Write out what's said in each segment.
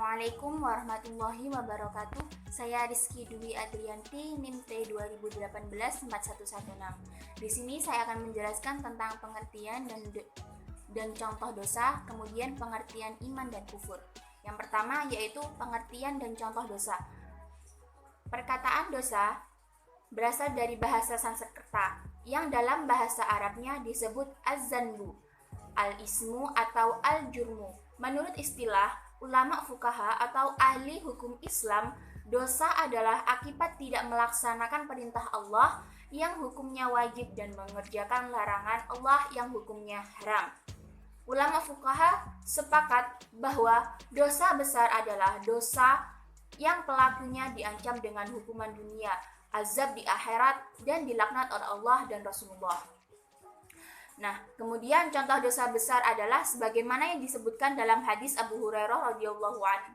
Assalamualaikum warahmatullahi wabarakatuh. Saya Rizky Dwi Adrianti, NIM T 2018-4116. Di sini saya akan menjelaskan tentang pengertian dan contoh dosa, kemudian pengertian iman dan kufur. Yang pertama yaitu pengertian dan contoh dosa. Perkataan dosa berasal dari bahasa Sanskerta yang dalam bahasa Arabnya disebut az-zanbu, al-ismu atau al-jurmu. Menurut istilah ulama fuqaha atau ahli hukum Islam, dosa adalah akibat tidak melaksanakan perintah Allah yang hukumnya wajib dan mengerjakan larangan Allah yang hukumnya haram. Ulama fuqaha sepakat bahwa dosa besar adalah dosa yang pelakunya diancam dengan hukuman dunia, azab di akhirat, dan dilaknat oleh Allah dan Rasulullah. Nah, kemudian contoh dosa besar adalah sebagaimana yang disebutkan dalam hadis Abu Hurairah radhiyallahu anhu,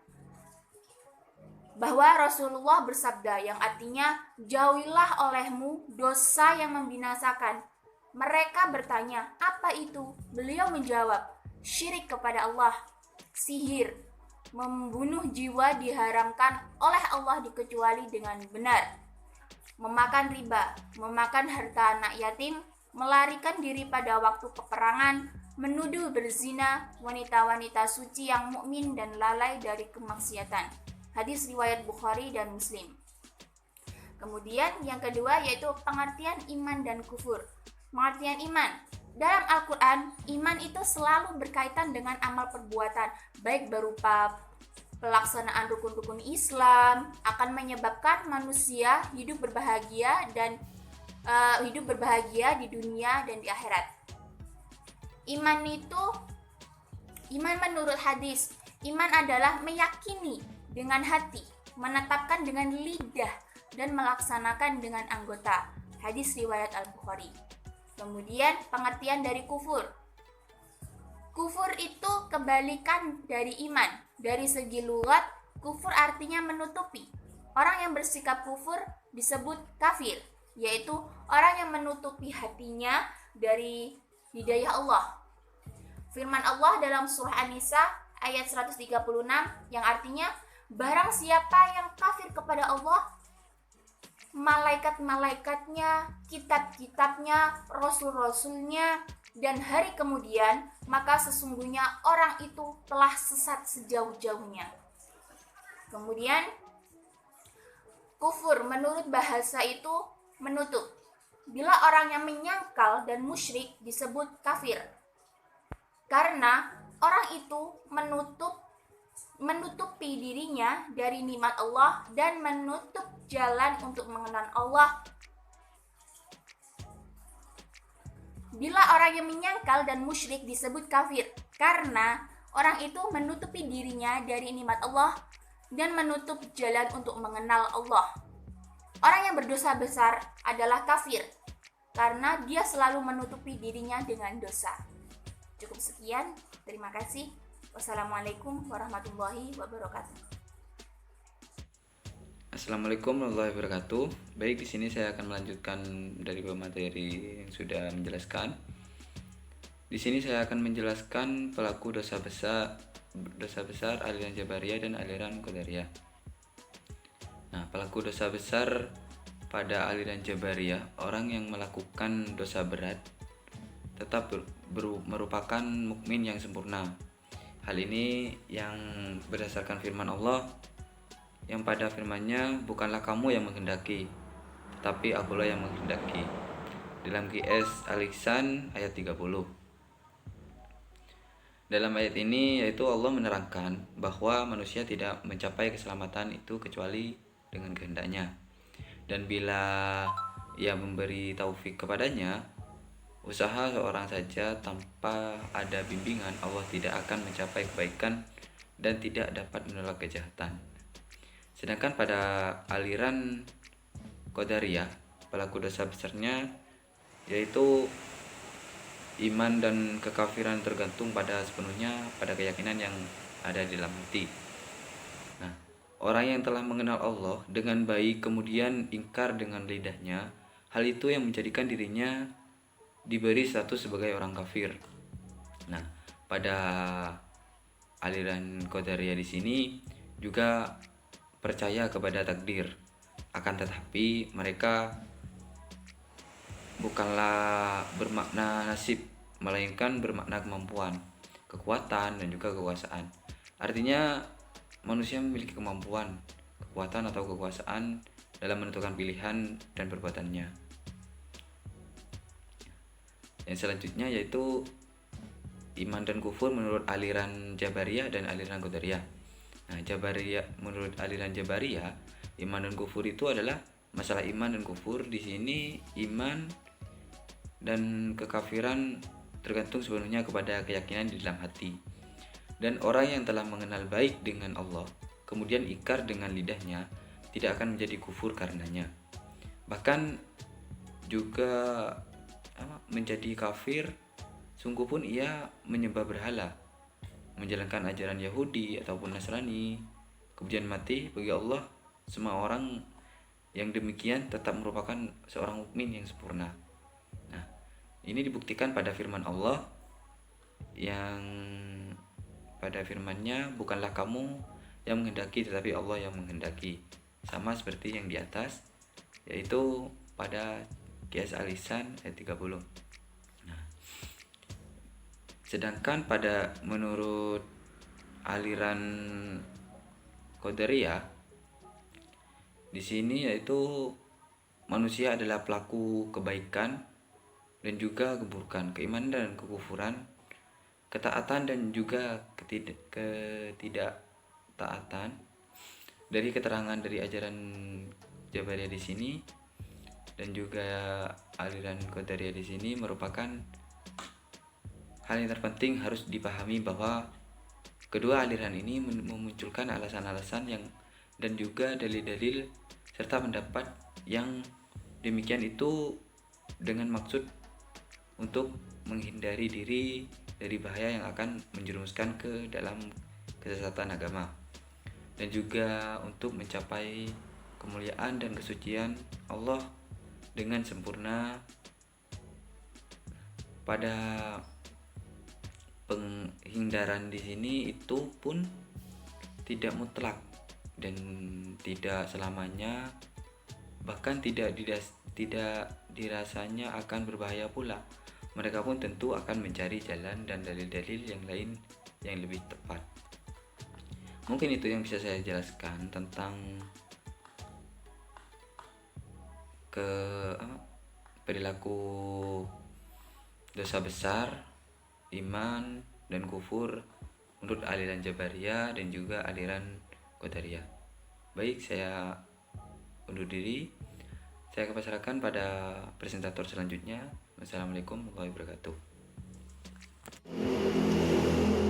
bahwa Rasulullah bersabda yang artinya, jauhilah olehmu dosa yang membinasakan. Mereka bertanya, apa itu? Beliau menjawab, syirik kepada Allah, sihir, membunuh jiwa diharamkan oleh Allah dikecuali dengan benar, memakan riba, memakan harta anak yatim, melarikan diri pada waktu peperangan, menuduh berzina wanita-wanita suci yang mukmin dan lalai dari kemaksiatan. Hadis riwayat Bukhari dan Muslim. Kemudian yang kedua yaitu pengertian iman dan kufur. Pengertian iman. Dalam Al-Quran, iman itu selalu berkaitan dengan amal perbuatan, baik berupa pelaksanaan rukun-rukun Islam, akan menyebabkan manusia hidup berbahagia di dunia dan di akhirat. Iman menurut hadis, iman adalah meyakini dengan hati, menetapkan dengan lidah, dan melaksanakan dengan anggota. Hadis riwayat Al-Bukhari. Kemudian pengertian dari kufur. Kufur itu kebalikan dari iman. Dari segi lughat, kufur artinya menutupi. Orang yang bersikap kufur disebut kafir, yaitu orang yang menutupi hatinya dari hidayah Allah. Firman Allah dalam surah An-Nisa ayat 136 yang artinya, barang siapa yang kafir kepada Allah, malaikat-malaikatnya, kitab-kitabnya, rasul-rasulnya, dan hari kemudian, maka sesungguhnya orang itu telah sesat sejauh-jauhnya. Kemudian, kufur menurut bahasa itu menutup. Bila orang yang menyangkal dan musyrik disebut kafir, karena orang itu menutupi dirinya dari nikmat Allah dan menutup jalan untuk mengenal Allah. Bila orang yang menyangkal dan musyrik disebut kafir, karena orang itu menutupi dirinya dari nikmat Allah dan menutup jalan untuk mengenal Allah. Orang yang berdosa besar adalah kafir, karena dia selalu menutupi dirinya dengan dosa. Cukup sekian, terima kasih. Wassalamualaikum warahmatullahi wabarakatuh. Assalamualaikum warahmatullahi wabarakatuh. Baik, di sini saya akan melanjutkan dari materi yang sudah menjelaskan. Di sini saya akan menjelaskan pelaku dosa besar aliran Jabariyah dan aliran Qadariyah. Nah, pelaku dosa besar pada aliran Jabariyah, orang yang melakukan dosa berat tetap merupakan mukmin yang sempurna. Hal ini yang berdasarkan firman Allah, yang pada firman-Nya, bukanlah kamu yang menghendaki, tetapi Akulah yang menghendaki. Dalam QS Al-Ihsan ayat 30. Dalam ayat ini yaitu Allah menerangkan bahwa manusia tidak mencapai keselamatan itu kecuali dengan kehendaknya. Dan bila Ia memberi taufik kepadanya, usaha seorang saja tanpa ada bimbingan Allah tidak akan mencapai kebaikan dan tidak dapat menolak kejahatan. Sedangkan pada aliran Qadariyah, pelaku dosa besarnya yaitu iman dan kekafiran tergantung pada sepenuhnya pada keyakinan yang ada di dalam hati. Nah, orang yang telah mengenal Allah dengan baik kemudian ingkar dengan lidahnya, hal itu yang menjadikan dirinya diberi status sebagai orang kafir. Nah, pada aliran Qadariyah di sini juga percaya kepada takdir. Akan tetapi mereka bukanlah bermakna nasib, melainkan bermakna kemampuan, kekuatan, dan juga kekuasaan. Artinya manusia memiliki kemampuan, kekuatan atau kekuasaan dalam menentukan pilihan dan perbuatannya. Yang selanjutnya yaitu iman dan kufur menurut aliran Jabariyah dan aliran Qadariyah. Nah, menurut aliran Jabariyah, iman dan kufur itu adalah masalah iman dan kufur. Di sini iman dan kekafiran tergantung sepenuhnya kepada keyakinan di dalam hati. Dan orang yang telah mengenal baik dengan Allah, kemudian ikrar dengan lidahnya, tidak akan menjadi kufur karenanya. Bahkan juga menjadi kafir sungguh pun ia menyembah berhala, menjalankan ajaran Yahudi ataupun Nasrani, kemudian mati bagi Allah. Semua orang yang demikian tetap merupakan seorang mukmin yang sempurna. Nah, ini dibuktikan pada firman Allah yang pada firman-Nya, bukanlah kamu yang menghendaki tetapi Allah yang menghendaki. Sama seperti yang di atas, yaitu pada Qiyas Al-Lisan ayat 30. Nah, sedangkan pada menurut aliran Qadariyah, di sini yaitu manusia adalah pelaku kebaikan dan juga keburukan, keimanan dan kekufuran, ketaatan dan juga ketidaktaatan. Dari keterangan dari ajaran Jabariyah di sini dan juga aliran Qadariyah di sini merupakan hal yang terpenting harus dipahami, bahwa kedua aliran ini memunculkan alasan-alasan yang dan juga dalil-dalil serta pendapat yang demikian itu dengan maksud untuk menghindari diri dari bahaya yang akan menjerumuskan ke dalam kesesatan agama, dan juga untuk mencapai kemuliaan dan kesucian Allah dengan sempurna. Pada penghindaran di sini itu pun tidak mutlak dan tidak selamanya, bahkan tidak dirasanya akan berbahaya pula. Mereka pun tentu akan mencari jalan dan dalil-dalil yang lain yang lebih tepat. Mungkin itu yang bisa saya jelaskan tentang perilaku dosa besar, iman dan kufur menurut aliran Jabariyah dan juga aliran Qadariyah. Baik, saya undur diri. Saya akan pasrahkan pada presentator selanjutnya. Wassalamualaikum warahmatullahi wabarakatuh.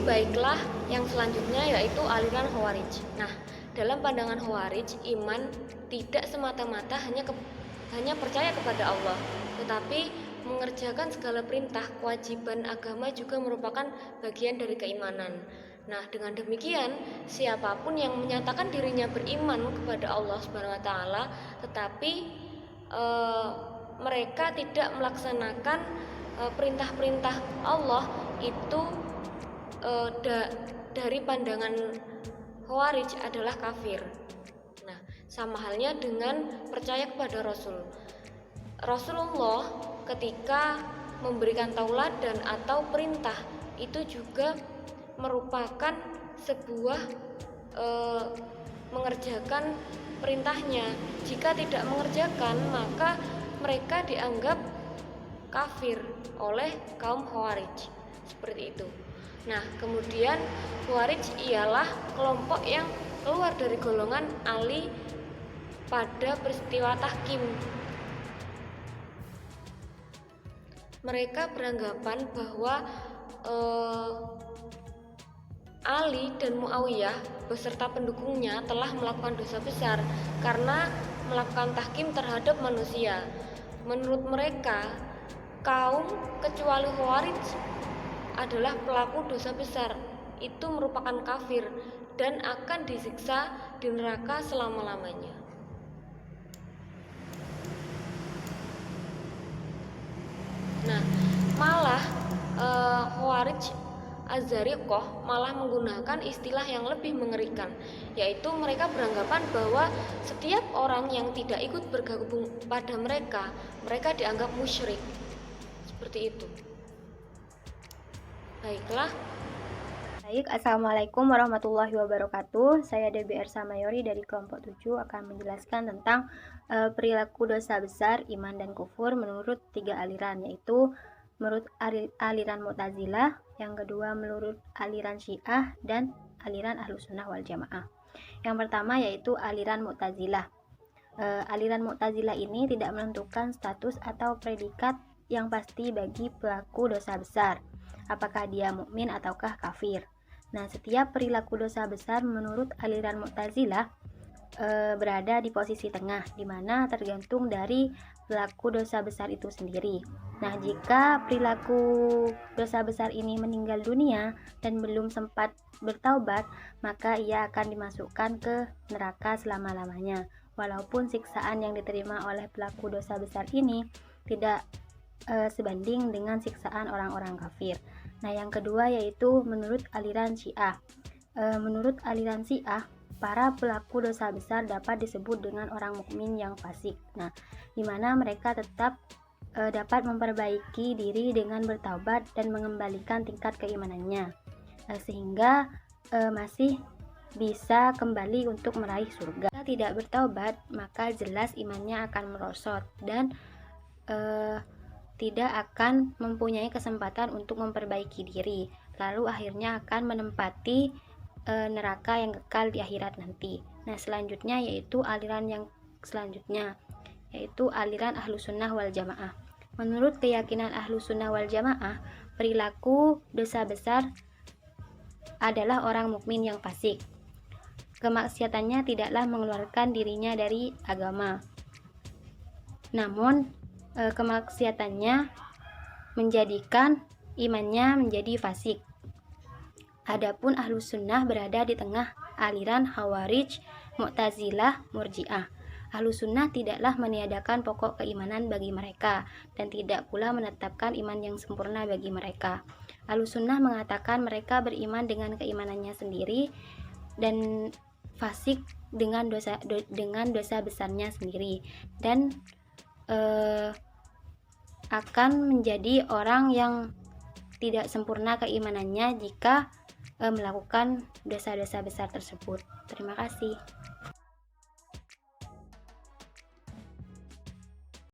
Baiklah, yang selanjutnya yaitu aliran Khawarij. Nah, dalam pandangan Khawarij, iman tidak semata-mata hanya percaya kepada Allah, tetapi mengerjakan segala perintah kewajiban agama juga merupakan bagian dari keimanan. Nah, dengan demikian, siapapun yang menyatakan dirinya beriman kepada Allah Subhanahu wa taala, tetapi mereka tidak melaksanakan perintah-perintah Allah, itu dari pandangan Khawarij adalah kafir. Nah, sama halnya dengan percaya kepada Rasulullah ketika memberikan tauladan atau perintah, itu juga merupakan sebuah mengerjakan perintahnya. Jika tidak mengerjakan, maka mereka dianggap kafir oleh kaum Khawarij. Seperti itu. Nah, kemudian Khawarij ialah kelompok yang keluar dari golongan Ali pada peristiwa Tahkim. Mereka beranggapan bahwa Ali dan Muawiyah beserta pendukungnya telah melakukan dosa besar karena melakukan tahkim terhadap manusia. Menurut mereka, kaum kecuali Khawarij adalah pelaku dosa besar, itu merupakan kafir dan akan disiksa di neraka selama-lamanya. Nah, malah Khawarij Az-Zariqah malah menggunakan istilah yang lebih mengerikan, yaitu mereka beranggapan bahwa setiap orang yang tidak ikut bergabung pada mereka, mereka dianggap musyrik. Seperti itu. Baiklah. Baik, Assalamualaikum warahmatullahi wabarakatuh. Saya DBR Samayori dari kelompok 7 akan menjelaskan tentang perilaku dosa besar, iman dan kufur menurut 3 aliran, yaitu menurut aliran Mu'tazilah, yang kedua menurut aliran Syiah, dan aliran Ahlus Sunnah wal Jamaah. Yang pertama yaitu aliran Mu'tazilah. Aliran Mu'tazilah ini tidak menentukan status atau predikat yang pasti bagi pelaku dosa besar, apakah dia mukmin ataukah kafir. Nah, setiap perilaku dosa besar menurut aliran Mu'tazilah berada di posisi tengah, di mana tergantung dari pelaku dosa besar itu sendiri. Nah, jika perilaku dosa besar ini meninggal dunia dan belum sempat bertaubat, maka ia akan dimasukkan ke neraka selama-lamanya, walaupun siksaan yang diterima oleh pelaku dosa besar ini tidak sebanding dengan siksaan orang-orang kafir. Nah, yang kedua yaitu menurut aliran Syiah. Menurut aliran Syiah, para pelaku dosa besar dapat disebut dengan orang mukmin yang fasik. Nah, di mana mereka tetap dapat memperbaiki diri dengan bertaubat dan mengembalikan tingkat keimanannya, sehingga masih bisa kembali untuk meraih surga. Jika tidak bertaubat, maka jelas imannya akan merosot dan tidak akan mempunyai kesempatan untuk memperbaiki diri, lalu akhirnya akan menempati neraka yang kekal di akhirat nanti. Nah, selanjutnya yaitu aliran yang selanjutnya, yaitu aliran Ahlus Sunnah wal Jamaah. Menurut keyakinan Ahlus Sunnah wal Jamaah, perilaku dosa besar adalah orang mukmin yang fasik. Kemaksiatannya tidaklah mengeluarkan dirinya dari agama, namun kemaksiatannya menjadikan imannya menjadi fasik. Adapun Ahlus Sunnah berada di tengah aliran Khawarij, Mu'tazilah, Murji'ah. Ahlus Sunnah tidaklah meniadakan pokok keimanan bagi mereka dan tidak pula menetapkan iman yang sempurna bagi mereka. Ahlus Sunnah mengatakan mereka beriman dengan keimanannya sendiri dan fasik dengan dosa besarnya sendiri, dan akan menjadi orang yang tidak sempurna keimanannya jika melakukan dosa-dosa besar tersebut. Terima kasih.